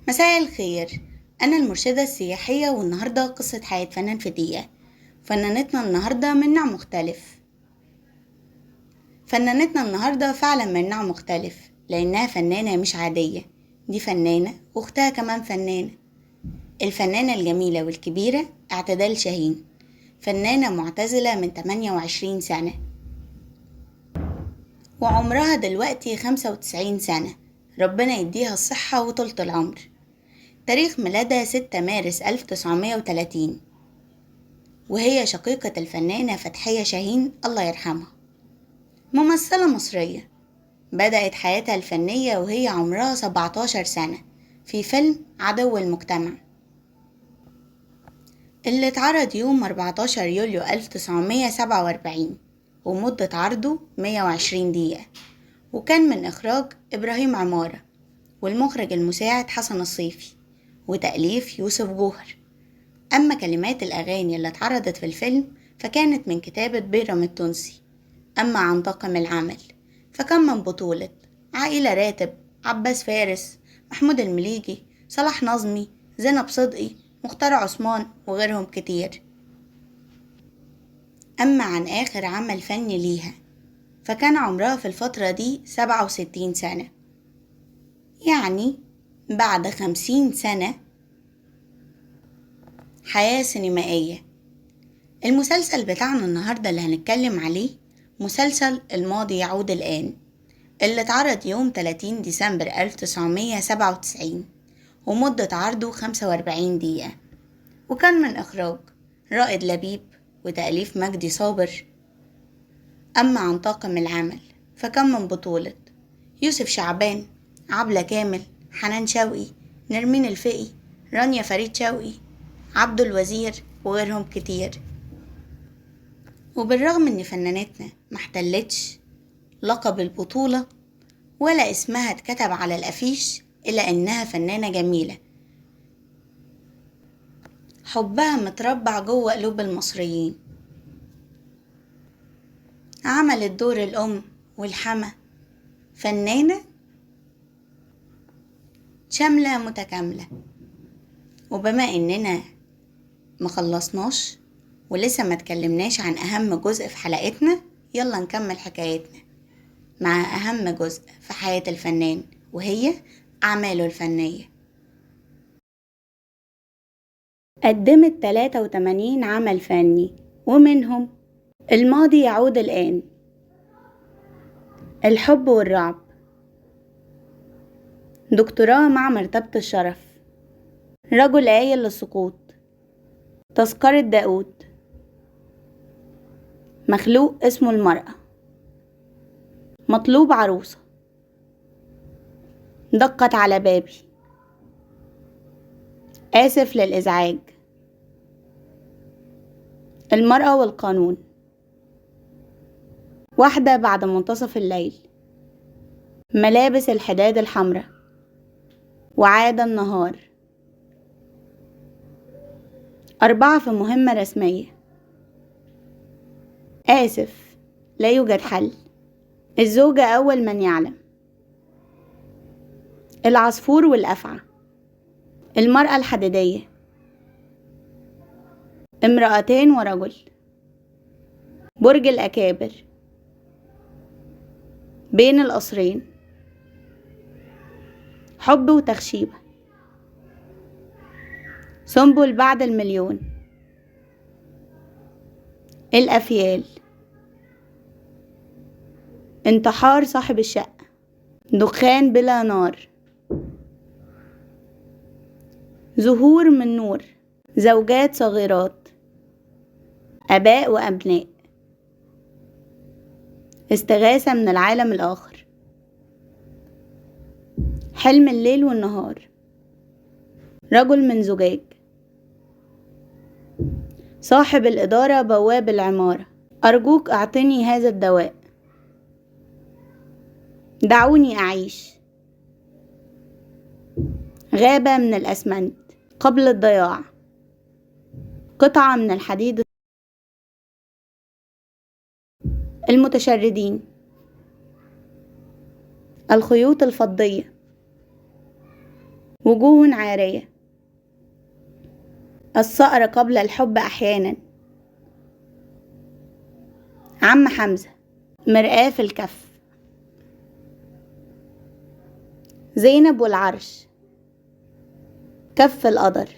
مساء الخير. أنا المرشدة السياحية، والنهاردة قصة حياة فنان في دقيقة. فنانتنا النهاردة من نوع مختلف. فنانتنا النهاردة فعلا من نوع مختلف، لأنها فنانة مش عادية. دي فنانة وأختها كمان فنانة. الفنانة الجميلة والكبيرة اعتدال شاهين، فنانة معتزلة من 28 سنة، وعمرها دلوقتي 95 سنة. ربنا يديها الصحة وطولة العمر. تاريخ ميلادها 6 مارس 1930، وهي شقيقة الفنانة فتحية شاهين الله يرحمها. ممثلة مصرية، بدأت حياتها الفنية وهي عمرها 17 سنة في فيلم عدو المجتمع، اللي اتعرض يوم 14 يوليو 1947، ومدة عرضه 120 دقيقة، وكان من إخراج إبراهيم عمارة، والمخرج المساعد حسن الصيفي، وتأليف يوسف جوهر. أما كلمات الأغاني اللي اتعرضت في الفيلم فكانت من كتابة بيرام التونسي. أما عن طاقم العمل فكان من بطولة عائلة راتب، عباس فارس، محمود المليجي، صلاح نظمي، زينب صدقي، مختار عثمان، وغيرهم كتير. أما عن آخر عمل فني ليها فكان عمرها في الفترة دي 67 سنة، يعني بعد 50 سنة حياة سينمائية. المسلسل بتاعنا النهاردة اللي هنتكلم عليه مسلسل الماضي يعود الآن، اللي اتعرض يوم 30 ديسمبر 1997، ومدة عرضه 45 دقيقة، وكان من إخراج رائد لبيب وتأليف مجدي صابر. أما عن طاقم العمل فكان من بطولة يوسف شعبان، عبلة كامل، حنان شوقي، نرمين الفقي، رانيا فريد شوقي، عبد الوزير، وغيرهم كتير. وبالرغم ان فنانتنا محتلتش لقب البطولة ولا اسمها اتكتب على الافيش، الا انها فنانة جميلة حبها متربع جوه قلوب المصريين. عملت دور الام والحما، فنانة شاملة متكاملة. وبما اننا مخلصناش ولسه ما تكلمناش عن اهم جزء في حلقتنا، يلا نكمل حكايتنا مع اهم جزء في حياة الفنان، وهي اعماله الفنية. قدمت 83 عمل فني، ومنهم الماضي يعود الآن، الحب والرعب، دكتوراه مع مرتبة الشرف، رجل آية للسقوط، تذكرة داود، مخلوق اسمه المرأة، مطلوب عروسة، دقت على بابي، آسف للإزعاج، المرأة والقانون، واحدة بعد منتصف الليل، ملابس الحداد الحمراء، وعاد النهار، 4 في مهمة رسمية، آسف لا يوجد حل، الزوجة أول من يعلم، العصفور والأفعى، المرأة الحديدية، امرأتين ورجل، برج الأكابر، بين القصرين، حب وتخشيبة، سنبل بعد المليون، الأفيال، انتحار صاحب الشقة، دخان بلا نار، زهور من نور، زوجات صغيرات، آباء وأبناء، استغاثة من العالم الآخر، حلم الليل والنهار، رجل من زجاج، صاحب الإدارة بواب العمارة، أرجوك أعطني هذا الدواء، دعوني أعيش، غابة من الأسمنت قبل الضياع، قطعة من الحديد، المتشردين، الخيوط الفضية، وجوه عارية. الصقر قبل الحب أحيانا. عم حمزة. مرآة في الكف. زينب والعرش. كف القدر.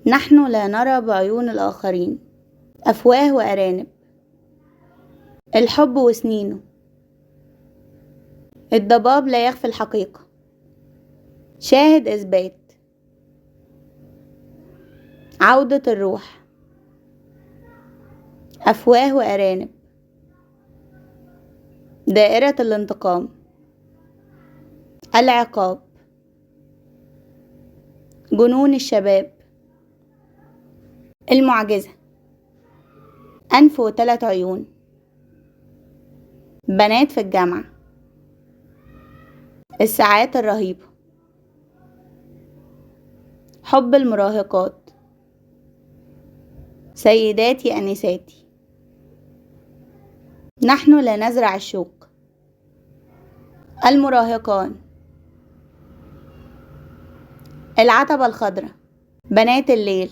نحن لا نرى بعيون الآخرين. أفواه وأرانب. الحب وسنينه. الضباب لا يخفي الحقيقة. شاهد إثبات. عودة الروح. أفواه وأرانب. دائرة الانتقام. العقاب. جنون الشباب. المعجزة. أنف وثلاث عيون. بنات في الجامعة. الساعات الرهيبة. حب المراهقات. سيداتي أنساتي. نحن لا نزرع الشوق. المراهقان. العتبة الخضراء. بنات الليل.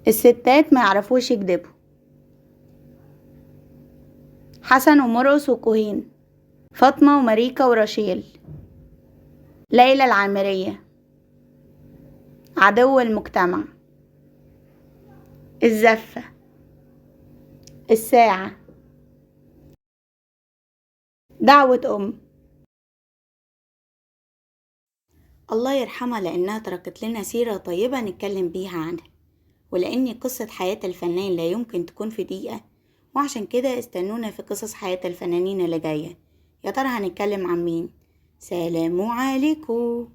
الستات ما يعرفوش يكذبوا. حسن ومرقص وكوهين. فاطمة وماريكا ورشيل. ليلى العامرية. عدو المجتمع. الزفة. الساعة. دعوة الله يرحمها لأنها تركت لنا سيرة طيبة نتكلم بيها عنها، ولأن قصة حياة الفنان لا يمكن تكون في دقيقة، وعشان كده استنونا في قصص حياة الفنانين اللي جاية. يا ترى هنتكلم عن مين؟ سلام عليكم.